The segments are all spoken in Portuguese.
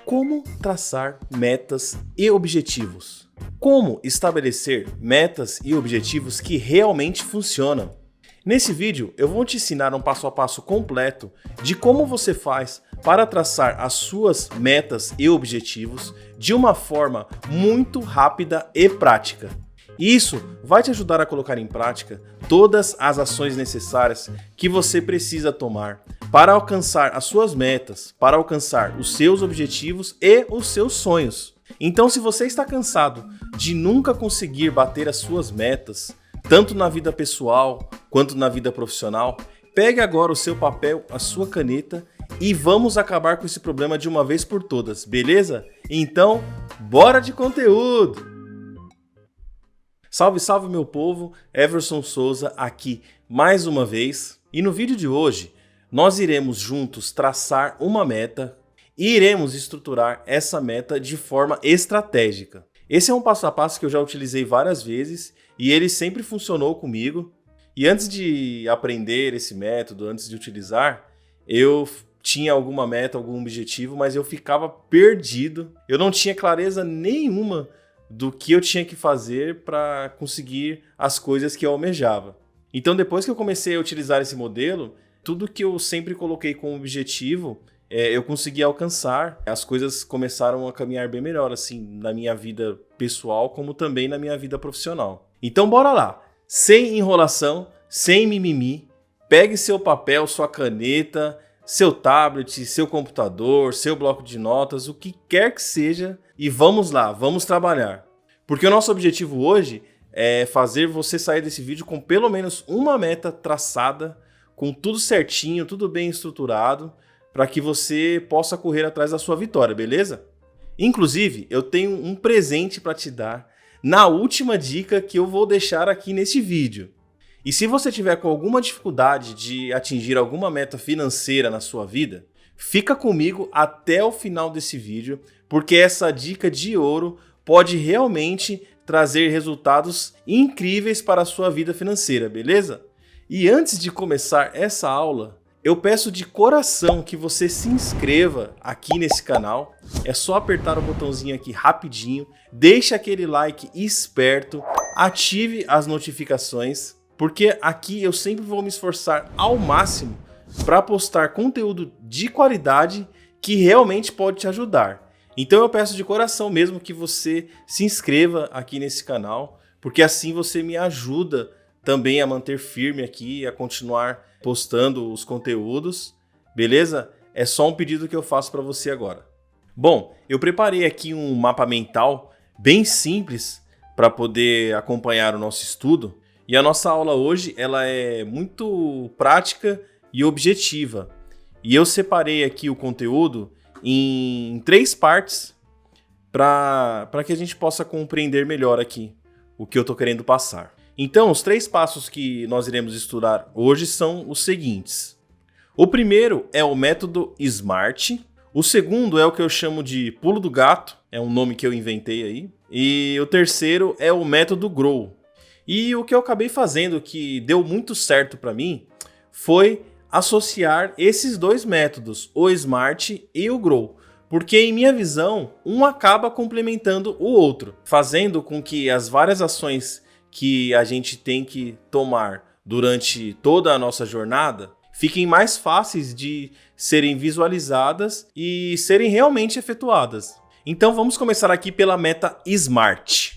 Como traçar metas e objetivos? Como estabelecer metas e objetivos que realmente funcionam? Nesse vídeo eu vou te ensinar um passo a passo completo de como você faz para traçar as suas metas e objetivos de uma forma muito rápida e prática. Isso vai te ajudar a colocar em prática todas as ações necessárias que você precisa tomar para alcançar as suas metas, para alcançar os seus objetivos e os seus sonhos. Então, se você está cansado de nunca conseguir bater as suas metas, tanto na vida pessoal quanto na vida profissional, pegue agora o seu papel, a sua caneta e vamos acabar com esse problema de uma vez por todas, beleza? Então, bora de conteúdo! Salve, salve meu povo, Everson Souza aqui mais uma vez. E no vídeo de hoje, nós iremos juntos traçar uma meta e iremos estruturar essa meta de forma estratégica. Esse é um passo a passo que eu já utilizei várias vezes e ele sempre funcionou comigo. E antes de aprender esse método, antes de utilizar, eu tinha alguma meta, algum objetivo, mas eu ficava perdido. Eu não tinha clareza nenhuma do que eu tinha que fazer para conseguir as coisas que eu almejava. Então, depois que eu comecei a utilizar esse modelo, tudo que eu sempre coloquei como objetivo, eu consegui alcançar. As coisas começaram a caminhar bem melhor, assim, na minha vida pessoal, como também na minha vida profissional. Então, bora lá! Sem enrolação, sem mimimi, pegue seu papel, sua caneta, seu tablet, seu computador, seu bloco de notas, o que quer que seja, e vamos lá, vamos trabalhar. Porque o nosso objetivo hoje é fazer você sair desse vídeo com pelo menos uma meta traçada, com tudo certinho, tudo bem estruturado, para que você possa correr atrás da sua vitória, beleza? Inclusive, eu tenho um presente para te dar na última dica que eu vou deixar aqui nesse vídeo. E se você tiver com alguma dificuldade de atingir alguma meta financeira na sua vida, fica comigo até o final desse vídeo, porque essa dica de ouro pode realmente trazer resultados incríveis para a sua vida financeira, beleza? E antes de começar essa aula, eu peço de coração que você se inscreva aqui nesse canal. É só apertar o botãozinho aqui rapidinho, deixe aquele like esperto, ative as notificações, porque aqui eu sempre vou me esforçar ao máximo para postar conteúdo de qualidade que realmente pode te ajudar. Então eu peço de coração mesmo que você se inscreva aqui nesse canal, porque assim você me ajuda também a manter firme aqui, a continuar postando os conteúdos, beleza? É só um pedido que eu faço para você agora. Bom, eu preparei aqui um mapa mental bem simples para poder acompanhar o nosso estudo. E a nossa aula hoje ela é muito prática e objetiva. E eu separei aqui o conteúdo em 3 partes para que a gente possa compreender melhor aqui o que eu estou querendo passar. Então, os 3 passos que nós iremos estudar hoje são os seguintes. O primeiro é o método SMART. O segundo é o que eu chamo de pulo do gato, é um nome que eu inventei aí. E o terceiro é o método GROW. E o que eu acabei fazendo, que deu muito certo para mim, foi associar esses 2 métodos, o SMART e o GROW. Porque, em minha visão, um acaba complementando o outro, fazendo com que as várias ações que a gente tem que tomar durante toda a nossa jornada fiquem mais fáceis de serem visualizadas e serem realmente efetuadas. Então, vamos começar aqui pela meta SMART.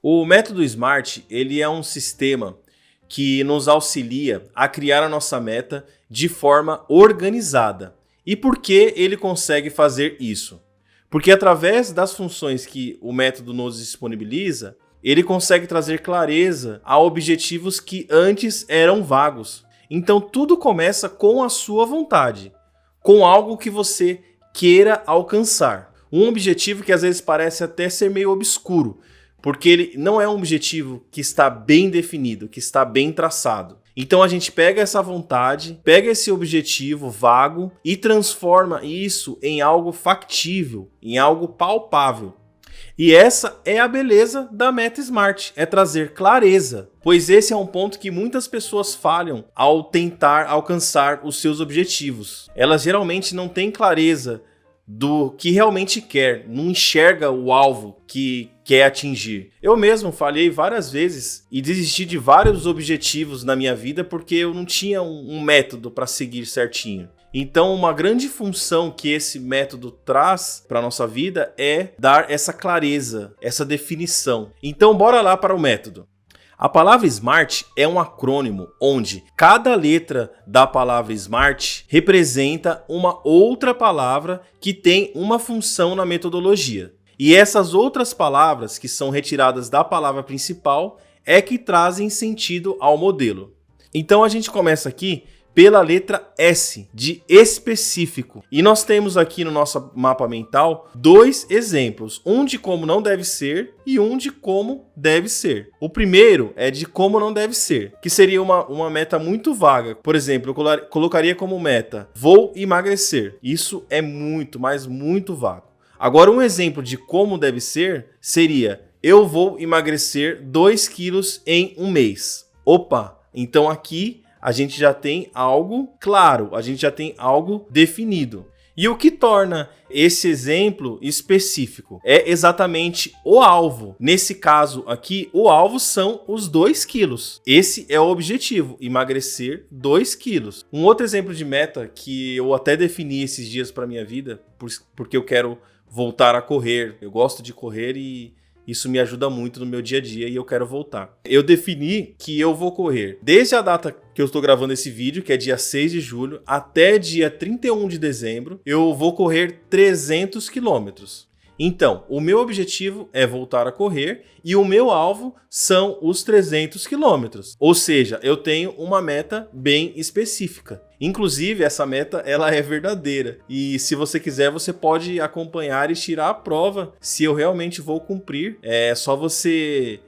O método SMART ele é um sistema que nos auxilia a criar a nossa meta de forma organizada. E por que ele consegue fazer isso? Porque através das funções que o método nos disponibiliza, ele consegue trazer clareza a objetivos que antes eram vagos. Então tudo começa com a sua vontade, com algo que você queira alcançar. Um objetivo que às vezes parece até ser meio obscuro, porque ele não é um objetivo que está bem definido, que está bem traçado. Então a gente pega essa vontade, pega esse objetivo vago e transforma isso em algo factível, em algo palpável. E essa é a beleza da meta SMART, é trazer clareza, pois esse é um ponto que muitas pessoas falham ao tentar alcançar os seus objetivos. Elas geralmente não têm clareza do que realmente quer, não enxerga o alvo que quer atingir. Eu mesmo falhei várias vezes e desisti de vários objetivos na minha vida porque eu não tinha um método para seguir certinho. Então, uma grande função que esse método traz para a nossa vida é dar essa clareza, essa definição. Então, bora lá para o método. A palavra SMART é um acrônimo onde cada letra da palavra SMART representa uma outra palavra que tem uma função na metodologia. E essas outras palavras, que são retiradas da palavra principal, é que trazem sentido ao modelo. Então, a gente começa aqui pela letra S, de específico. E nós temos aqui no nosso mapa mental 2 exemplos, um de como não deve ser e um de como deve ser. O primeiro é de como não deve ser, que seria uma meta muito vaga. Por exemplo, eu colocaria como meta, vou emagrecer. Isso é muito, mas muito vago. Agora, um exemplo de como deve ser seria, eu vou emagrecer 2 quilos em um mês. Opa, então aqui a gente já tem algo claro, a gente já tem algo definido. E o que torna esse exemplo específico é exatamente o alvo. Nesse caso aqui, o alvo são os 2 quilos. Esse é o objetivo, emagrecer 2 quilos. Um outro exemplo de meta que eu até defini esses dias para minha vida, porque eu quero voltar a correr. Eu gosto de correr e isso me ajuda muito no meu dia a dia e eu quero voltar. Eu defini que eu vou correr desde a data que eu estou gravando esse vídeo, que é dia 6 de julho, até dia 31 de dezembro, eu vou correr 300 quilômetros. Então, o meu objetivo é voltar a correr e o meu alvo são os 300 quilômetros. Ou seja, eu tenho uma meta bem específica. Inclusive, essa meta ela é verdadeira. E se você quiser, você pode acompanhar e tirar a prova se eu realmente vou cumprir. É só você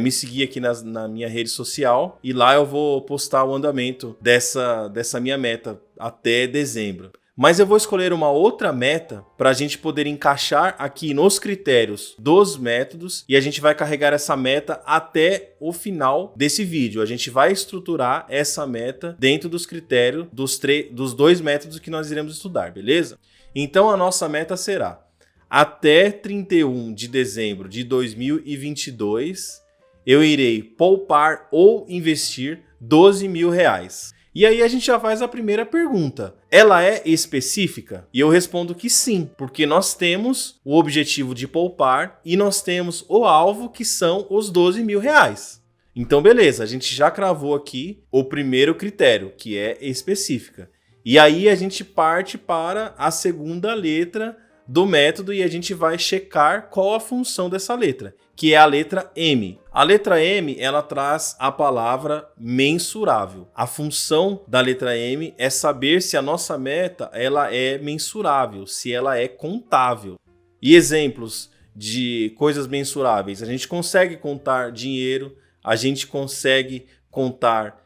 me seguir aqui na minha rede social e lá eu vou postar o andamento dessa minha meta até dezembro. Mas eu vou escolher uma outra meta para a gente poder encaixar aqui nos critérios dos métodos e a gente vai carregar essa meta até o final desse vídeo. A gente vai estruturar essa meta dentro dos critérios dos 2 métodos que nós iremos estudar, beleza? Então a nossa meta será até 31 de dezembro de 2022 eu irei poupar ou investir R$12.000. E aí a gente já faz a primeira pergunta. Ela é específica? E eu respondo que sim, porque nós temos o objetivo de poupar e nós temos o alvo que são os R$12.000. Então beleza, a gente já cravou aqui o primeiro critério, que é específica. E aí a gente parte para a segunda letra do método e a gente vai checar qual a função dessa letra, que é a letra M. A letra M, ela traz a palavra mensurável. A função da letra M é saber se a nossa meta ela é mensurável, se ela é contável. E exemplos de coisas mensuráveis, a gente consegue contar dinheiro, a gente consegue contar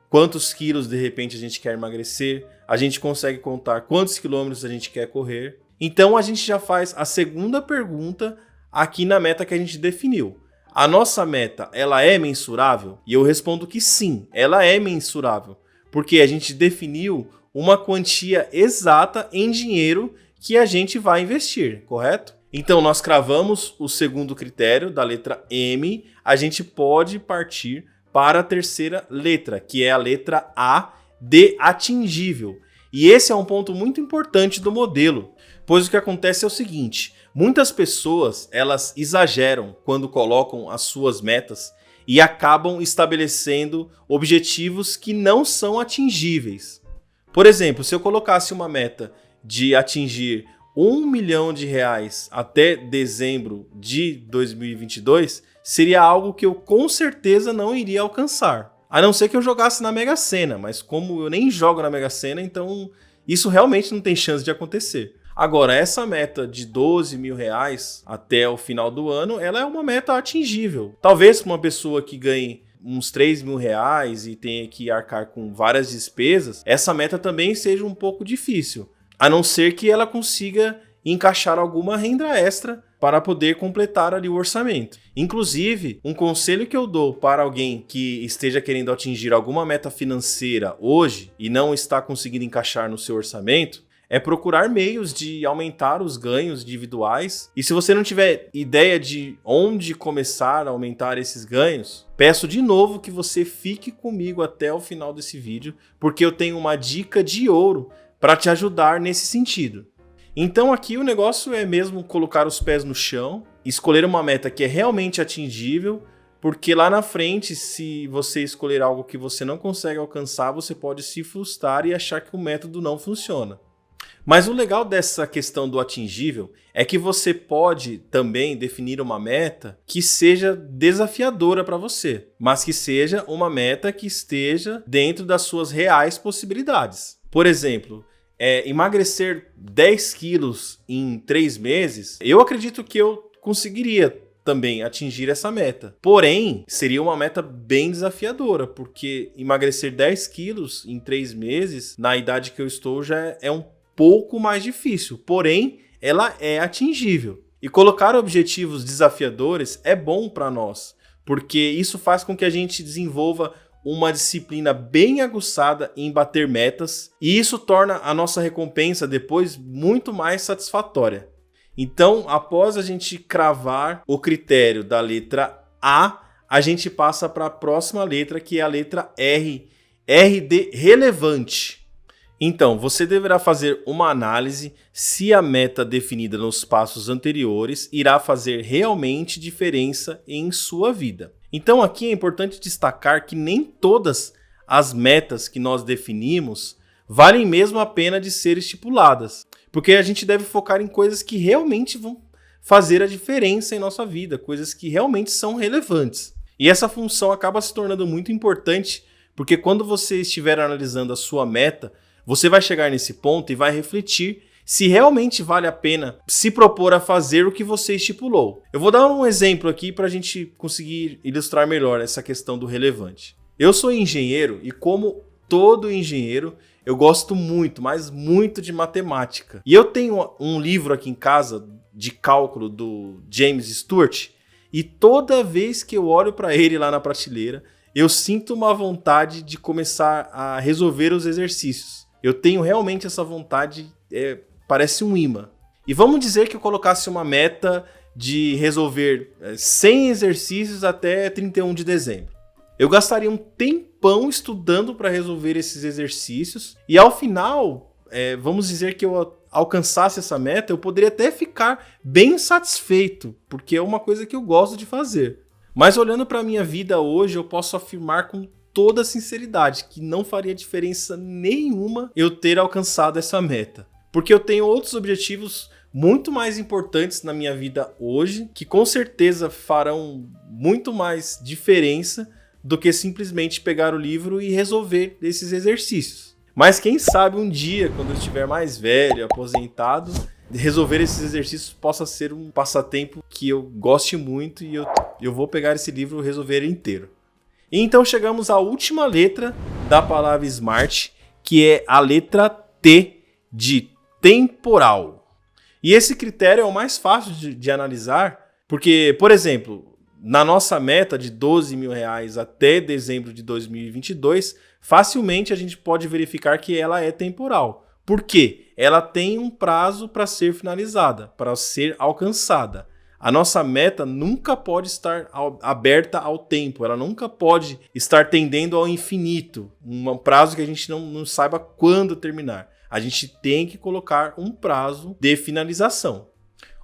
quantos quilos de repente a gente quer emagrecer, a gente consegue contar quantos quilômetros a gente quer correr. Então a gente já faz a segunda pergunta aqui na meta que a gente definiu. A nossa meta, ela é mensurável? E eu respondo que sim, ela é mensurável, porque a gente definiu uma quantia exata em dinheiro que a gente vai investir, correto? Então nós cravamos o segundo critério da letra M, a gente pode partir para a terceira letra, que é a letra A de atingível. E esse é um ponto muito importante do modelo, pois o que acontece é o seguinte: muitas pessoas elas exageram quando colocam as suas metas e acabam estabelecendo objetivos que não são atingíveis. Por exemplo, se eu colocasse uma meta de atingir R$1 milhão até dezembro de 2022, seria algo que eu com certeza não iria alcançar. A não ser que eu jogasse na Mega Sena, mas como eu nem jogo na Mega Sena, então isso realmente não tem chance de acontecer. Agora, essa meta de R$12.000 até o final do ano, ela é uma meta atingível. Talvez para uma pessoa que ganhe uns R$3.000 e tenha que arcar com várias despesas, essa meta também seja um pouco difícil. A não ser que ela consiga encaixar alguma renda extra para poder completar ali o orçamento. Inclusive, um conselho que eu dou para alguém que esteja querendo atingir alguma meta financeira hoje e não está conseguindo encaixar no seu orçamento, é procurar meios de aumentar os ganhos individuais. E se você não tiver ideia de onde começar a aumentar esses ganhos, peço de novo que você fique comigo até o final desse vídeo, porque eu tenho uma dica de ouro para te ajudar nesse sentido. Então aqui o negócio é mesmo colocar os pés no chão, escolher uma meta que é realmente atingível, porque lá na frente, se você escolher algo que você não consegue alcançar, você pode se frustrar e achar que o método não funciona. Mas o legal dessa questão do atingível é que você pode também definir uma meta que seja desafiadora para você, mas que seja uma meta que esteja dentro das suas reais possibilidades. Por exemplo, emagrecer 10 quilos em 3 meses, eu acredito que eu conseguiria também atingir essa meta. Porém, seria uma meta bem desafiadora, porque emagrecer 10 quilos em 3 meses, na idade que eu estou, já é um pouco mais difícil. Porém, ela é atingível. E colocar objetivos desafiadores é bom para nós, porque isso faz com que a gente desenvolva uma disciplina bem aguçada em bater metas, e isso torna a nossa recompensa depois muito mais satisfatória. Então, após a gente cravar o critério da letra A gente passa para a próxima letra, que é a letra R. R de relevante. Então, você deverá fazer uma análise se a meta definida nos passos anteriores irá fazer realmente diferença em sua vida. Então, aqui é importante destacar que nem todas as metas que nós definimos valem mesmo a pena de ser estipuladas. Porque a gente deve focar em coisas que realmente vão fazer a diferença em nossa vida, coisas que realmente são relevantes. E essa função acaba se tornando muito importante, porque quando você estiver analisando a sua meta, você vai chegar nesse ponto e vai refletir se realmente vale a pena se propor a fazer o que você estipulou. Eu vou dar um exemplo aqui para a gente conseguir ilustrar melhor essa questão do relevante. Eu sou engenheiro e, como todo engenheiro, eu gosto muito, mas muito de matemática. E eu tenho um livro aqui em casa de cálculo do James Stewart, e toda vez que eu olho para ele lá na prateleira, eu sinto uma vontade de começar a resolver os exercícios. Eu tenho realmente essa vontade, parece um imã. E vamos dizer que eu colocasse uma meta de resolver 100 exercícios até 31 de dezembro. Eu gastaria um tempão estudando para resolver esses exercícios e ao final, vamos dizer que eu alcançasse essa meta, eu poderia até ficar bem satisfeito, porque é uma coisa que eu gosto de fazer. Mas olhando para a minha vida hoje, eu posso afirmar com toda sinceridade que não faria diferença nenhuma eu ter alcançado essa meta. Porque eu tenho outros objetivos muito mais importantes na minha vida hoje, que com certeza farão muito mais diferença do que simplesmente pegar o livro e resolver esses exercícios. Mas quem sabe um dia, quando eu estiver mais velho, aposentado, resolver esses exercícios possa ser um passatempo que eu goste muito e eu vou pegar esse livro e resolver ele inteiro. E então chegamos à última letra da palavra SMART, que é a letra T de temporal. E esse critério é o mais fácil de analisar, porque, por exemplo, na nossa meta de R$12 mil até dezembro de 2022, facilmente a gente pode verificar que ela é temporal. Por quê? Ela tem um prazo para ser finalizada, para ser alcançada. A nossa meta nunca pode estar aberta ao tempo, ela nunca pode estar tendendo ao infinito, um prazo que a gente não saiba quando terminar. A gente tem que colocar um prazo de finalização.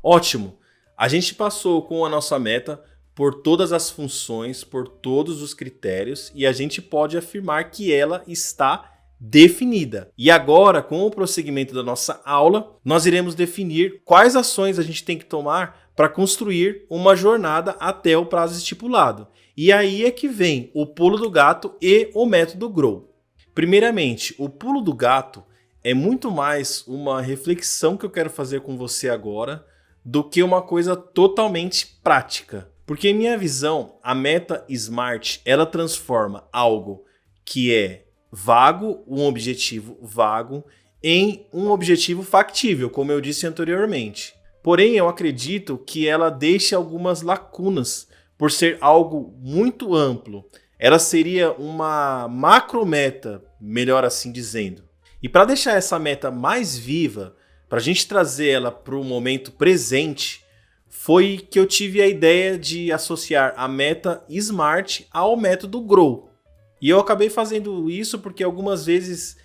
Ótimo! A gente passou com a nossa meta por todas as funções, por todos os critérios, e a gente pode afirmar que ela está definida. E agora, com o prosseguimento da nossa aula, nós iremos definir quais ações a gente tem que tomar para construir uma jornada até o prazo estipulado. E aí é que vem o pulo do gato e o método GROW. Primeiramente, o pulo do gato é muito mais uma reflexão que eu quero fazer com você agora do que uma coisa totalmente prática. Porque em minha visão, a meta SMART, ela transforma algo que é vago, um objetivo vago, em um objetivo factível, como eu disse anteriormente. Porém, eu acredito que ela deixa algumas lacunas por ser algo muito amplo. Ela seria uma macrometa, melhor assim dizendo. E para deixar essa meta mais viva, para a gente trazer ela para o momento presente, foi que eu tive a ideia de associar a meta SMART ao método GROW. E eu acabei fazendo isso porque algumas vezes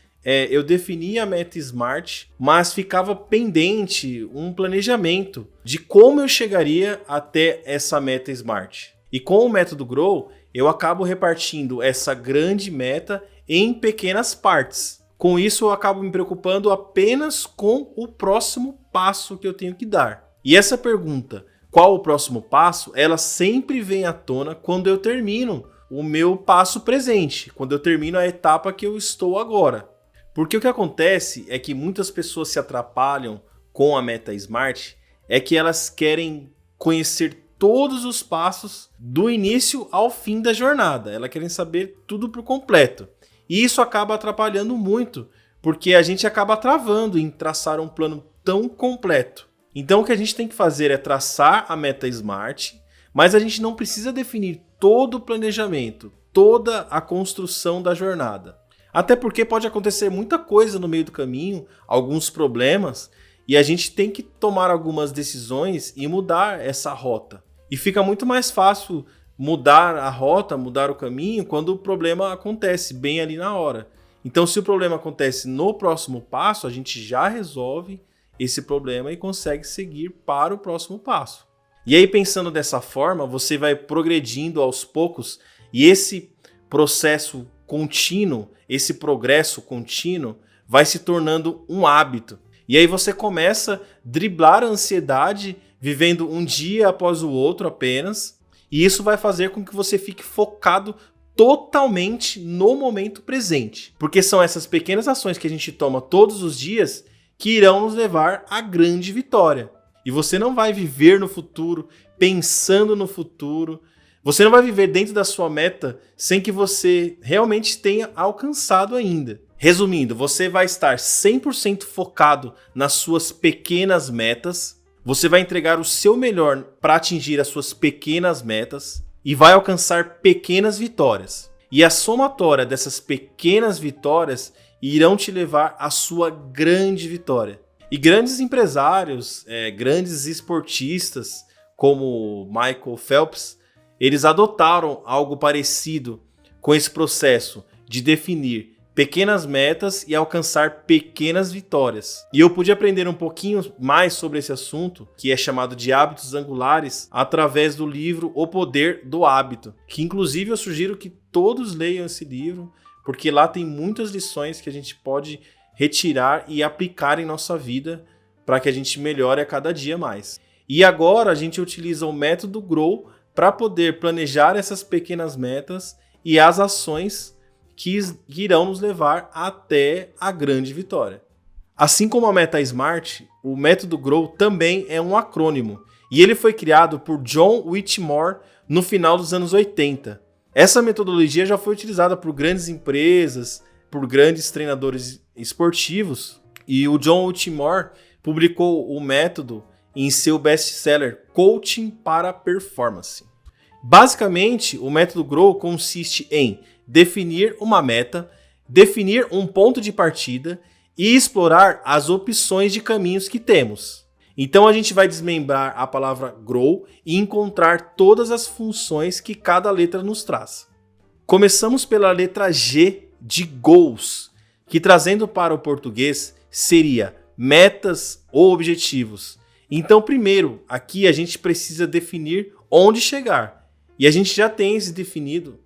eu definia a meta SMART, mas ficava pendente um planejamento de como eu chegaria até essa meta SMART. E com o método GROW, eu acabo repartindo essa grande meta em pequenas partes. Com isso, eu acabo me preocupando apenas com o próximo passo que eu tenho que dar. E essa pergunta, qual o próximo passo, ela sempre vem à tona quando eu termino o meu passo presente, quando eu termino a etapa que eu estou agora. Porque o que acontece é que muitas pessoas se atrapalham com a meta SMART, é que elas querem conhecer todos os passos do início ao fim da jornada. Elas querem saber tudo por completo. E isso acaba atrapalhando muito, porque a gente acaba travando em traçar um plano tão completo. Então o que a gente tem que fazer é traçar a meta SMART, mas a gente não precisa definir todo o planejamento, toda a construção da jornada. Até porque pode acontecer muita coisa no meio do caminho, alguns problemas, e a gente tem que tomar algumas decisões e mudar essa rota. E fica muito mais fácil mudar a rota, mudar o caminho, quando o problema acontece bem ali na hora. Então, se o problema acontece no próximo passo, a gente já resolve esse problema e consegue seguir para o próximo passo. E aí, pensando dessa forma, você vai progredindo aos poucos e esse processo contínuo, esse progresso contínuo, vai se tornando um hábito. E aí você começa a driblar a ansiedade, vivendo um dia após o outro apenas, e isso vai fazer com que você fique focado totalmente no momento presente. Porque são essas pequenas ações que a gente toma todos os dias que irão nos levar à grande vitória. E você não vai viver no futuro, pensando no futuro. Você não vai viver dentro da sua meta sem que você realmente tenha alcançado ainda. Resumindo, você vai estar 100% focado nas suas pequenas metas. Você vai entregar o seu melhor para atingir as suas pequenas metas e vai alcançar pequenas vitórias. E a somatória dessas pequenas vitórias irão te levar à sua grande vitória. E grandes empresários, grandes esportistas como Michael Phelps, eles adotaram algo parecido com esse processo de definir pequenas metas e alcançar pequenas vitórias. E eu pude aprender um pouquinho mais sobre esse assunto, que é chamado de hábitos angulares, através do livro O Poder do Hábito, que inclusive eu sugiro que todos leiam esse livro, porque lá tem muitas lições que a gente pode retirar e aplicar em nossa vida para que a gente melhore a cada dia mais. E agora a gente utiliza o método GROW para poder planejar essas pequenas metas e as ações que irão nos levar até a grande vitória. Assim como a meta SMART, o método GROW também é um acrônimo, e ele foi criado por John Whitmore no final dos anos 80. Essa metodologia já foi utilizada por grandes empresas, por grandes treinadores esportivos, e o John Whitmore publicou o método em seu best-seller Coaching para Performance. Basicamente, o método GROW consiste em definir uma meta, definir um ponto de partida e explorar as opções de caminhos que temos. Então a gente vai desmembrar a palavra GROW e encontrar todas as funções que cada letra nos traz. Começamos pela letra G de Goals, que trazendo para o português seria metas ou objetivos. Então primeiro, aqui a gente precisa definir onde chegar. E a gente já tem esse definido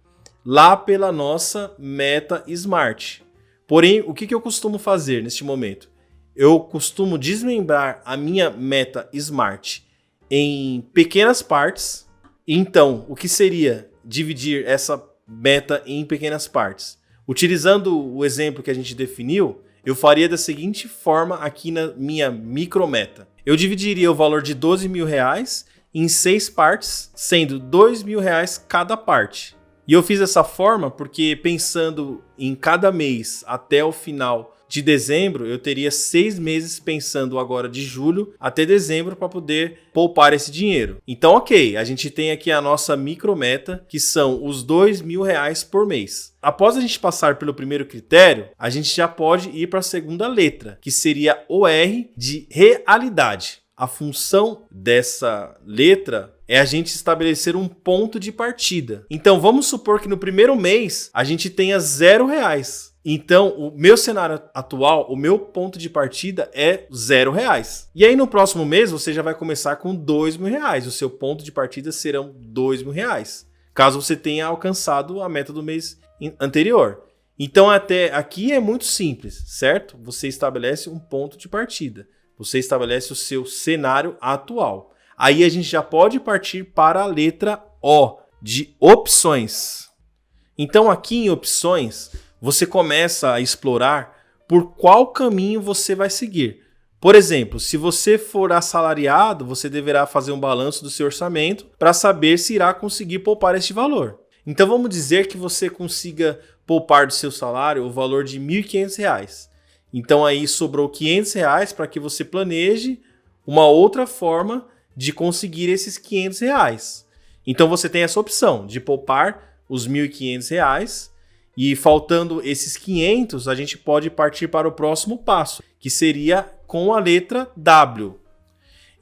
lá pela nossa meta SMART. Porém, o que eu costumo fazer neste momento? Eu costumo desmembrar a minha meta SMART em pequenas partes. Então, o que seria dividir essa meta em pequenas partes? Utilizando o exemplo que a gente definiu, eu faria da seguinte forma aqui na minha micrometa. Eu dividiria o valor de R$12.000 em 6 partes, sendo R$2.000 cada parte. E eu fiz dessa forma porque pensando em cada mês até o final de dezembro, eu teria 6 meses pensando agora de julho até dezembro para poder poupar esse dinheiro. Então, ok, a gente tem aqui a nossa micrometa, que são os R$2.000 por mês. Após a gente passar pelo primeiro critério, a gente já pode ir para a segunda letra, que seria o R de realidade. A função dessa letra é a gente estabelecer um ponto de partida. Então, vamos supor que no primeiro mês a gente tenha R$0. Então, o meu cenário atual, o meu ponto de partida é R$0. E aí, no próximo mês, você já vai começar com R$2.000. O seu ponto de partida serão R$2.000, caso você tenha alcançado a meta do mês anterior. Então, até aqui é muito simples, certo? Você estabelece um ponto de partida. Você estabelece o seu cenário atual. Aí a gente já pode partir para a letra O, de opções. Então, aqui em opções, você começa a explorar por qual caminho você vai seguir. Por exemplo, se você for assalariado, você deverá fazer um balanço do seu orçamento para saber se irá conseguir poupar este valor. Então, vamos dizer que você consiga poupar do seu salário o valor de R$1.500. Então, aí sobrou R$500 para que você planeje uma outra forma de conseguir esses R$500. Então, você tem essa opção de poupar os R$1.500 e faltando esses 500, a gente pode partir para o próximo passo, que seria com a letra W.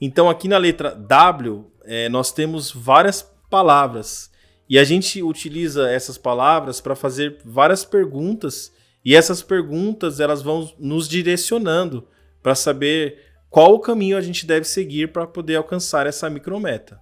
Então, aqui na letra W, nós temos várias palavras e a gente utiliza essas palavras para fazer várias perguntas. E essas perguntas elas vão nos direcionando para saber qual o caminho a gente deve seguir para poder alcançar essa micrometa.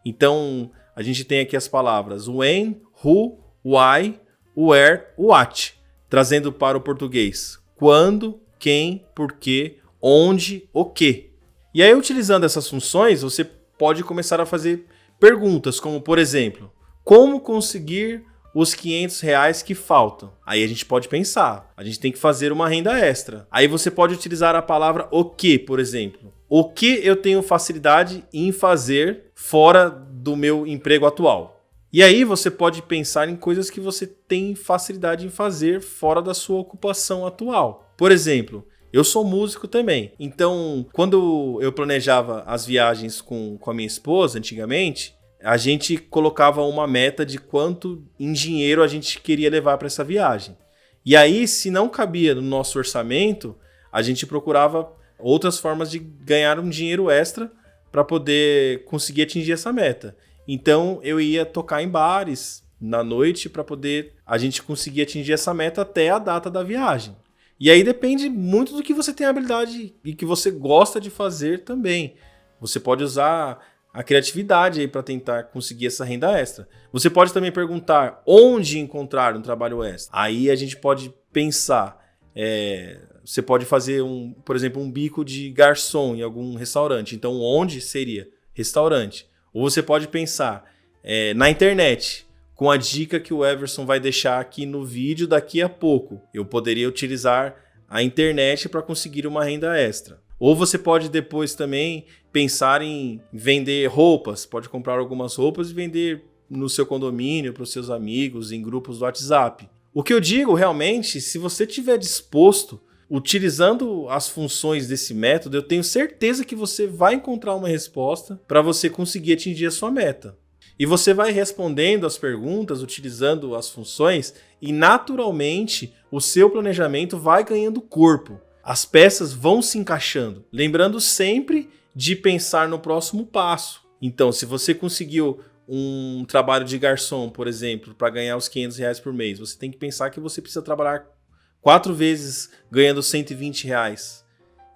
Então, a gente tem aqui as palavras when, who, why, where, what, trazendo para o português quando, quem, porquê, onde, o que. E aí, utilizando essas funções, você pode começar a fazer perguntas como, por exemplo, como conseguir os R$500 que faltam? Aí a gente pode pensar, a gente tem que fazer uma renda extra. Aí você pode utilizar a palavra o que, por exemplo. O que eu tenho facilidade em fazer fora do meu emprego atual? E aí você pode pensar em coisas que você tem facilidade em fazer fora da sua ocupação atual. Por exemplo, eu sou músico também. Então, quando eu planejava as viagens com a minha esposa antigamente, a gente colocava uma meta de quanto em dinheiro a gente queria levar para essa viagem. E aí, se não cabia no nosso orçamento, a gente procurava outras formas de ganhar um dinheiro extra para poder conseguir atingir essa meta. Então, eu ia tocar em bares na noite para poder a gente conseguir atingir essa meta até a data da viagem. E aí depende muito do que você tem habilidade e que você gosta de fazer também. Você pode usar a criatividade aí para tentar conseguir essa renda extra. Você pode também perguntar onde encontrar um trabalho extra. Aí a gente pode pensar, você pode fazer, por exemplo, um bico de garçom em algum restaurante. Então, onde seria? Restaurante. Ou você pode pensar na internet, com a dica que o Everson vai deixar aqui no vídeo daqui a pouco. Eu poderia utilizar a internet para conseguir uma renda extra. Ou você pode depois também pensar em vender roupas. Pode comprar algumas roupas e vender no seu condomínio, para os seus amigos, em grupos do WhatsApp. O que eu digo realmente, se você estiver disposto, utilizando as funções desse método, eu tenho certeza que você vai encontrar uma resposta para você conseguir atingir a sua meta. E você vai respondendo as perguntas, utilizando as funções, e naturalmente o seu planejamento vai ganhando corpo. As peças vão se encaixando, lembrando sempre de pensar no próximo passo. Então, se você conseguiu um trabalho de garçom, por exemplo, para ganhar os R$500 por mês, você tem que pensar que você precisa trabalhar 4 vezes ganhando R$120.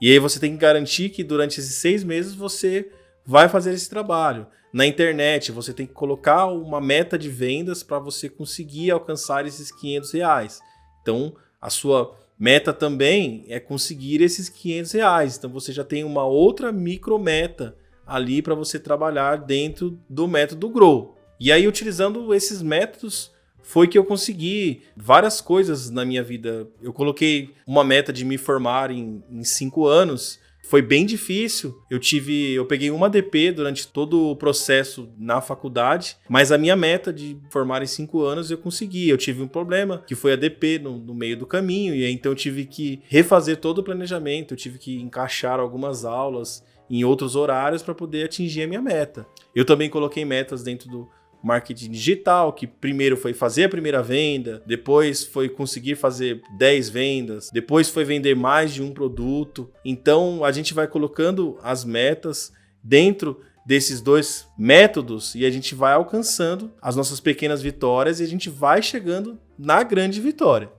E aí você tem que garantir que durante esses 6 meses você vai fazer esse trabalho. Na internet, você tem que colocar uma meta de vendas para você conseguir alcançar esses R$500. Então, a sua meta também é conseguir esses R$500. Então, você já tem uma outra micrometa ali para você trabalhar dentro do método Grow. E aí, utilizando esses métodos, foi que eu consegui várias coisas na minha vida. Eu coloquei uma meta de me formar em 5 anos Foi bem difícil, eu peguei uma DP durante todo o processo na faculdade, mas a minha meta de formar em 5 anos eu consegui. Eu tive um problema, que foi a DP no meio do caminho, e aí então eu tive que refazer todo o planejamento, eu tive que encaixar algumas aulas em outros horários para poder atingir a minha meta. Eu também coloquei metas dentro do marketing digital, que primeiro foi fazer a primeira venda, depois foi conseguir fazer 10 vendas, depois foi vender mais de um produto. Então a gente vai colocando as metas dentro desses 2 métodos e a gente vai alcançando as nossas pequenas vitórias e a gente vai chegando na grande vitória.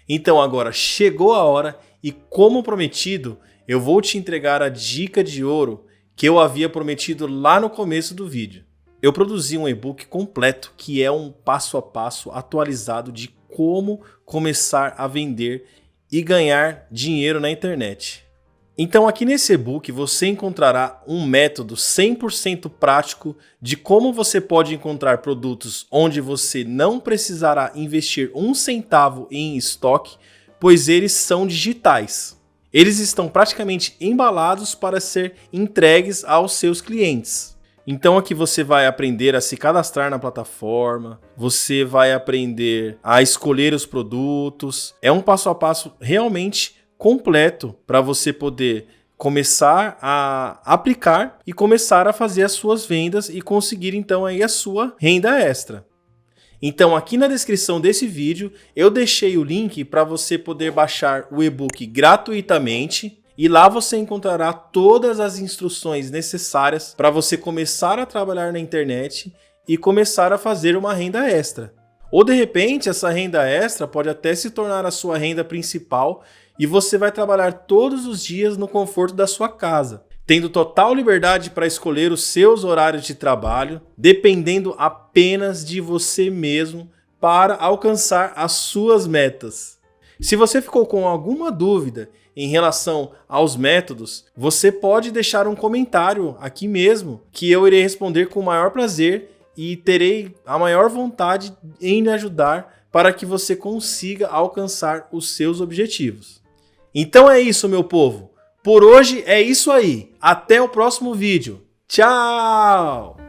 Então agora chegou a hora e, como prometido, eu vou te entregar a dica de ouro que eu havia prometido lá no começo do vídeo. Eu produzi um e-book completo que é um passo a passo atualizado de como começar a vender e ganhar dinheiro na internet. Então aqui nesse e-book você encontrará um método 100% prático de como você pode encontrar produtos onde você não precisará investir um centavo em estoque, pois eles são digitais. Eles estão praticamente embalados para ser entregues aos seus clientes. Então aqui você vai aprender a se cadastrar na plataforma, você vai aprender a escolher os produtos. É um passo a passo realmente completo para você poder começar a aplicar e começar a fazer as suas vendas e conseguir então aí a sua renda extra. Então aqui na descrição desse vídeo eu deixei o link para você poder baixar o e-book gratuitamente. E lá você encontrará todas as instruções necessárias para você começar a trabalhar na internet e começar a fazer uma renda extra. Ou de repente essa renda extra pode até se tornar a sua renda principal e você vai trabalhar todos os dias no conforto da sua casa, tendo total liberdade para escolher os seus horários de trabalho, dependendo apenas de você mesmo para alcançar as suas metas. Se você ficou com alguma dúvida em relação aos métodos, você pode deixar um comentário aqui mesmo, que eu irei responder com o maior prazer e terei a maior vontade em lhe ajudar para que você consiga alcançar os seus objetivos. Então é isso, meu povo. Por hoje é isso aí. Até o próximo vídeo. Tchau!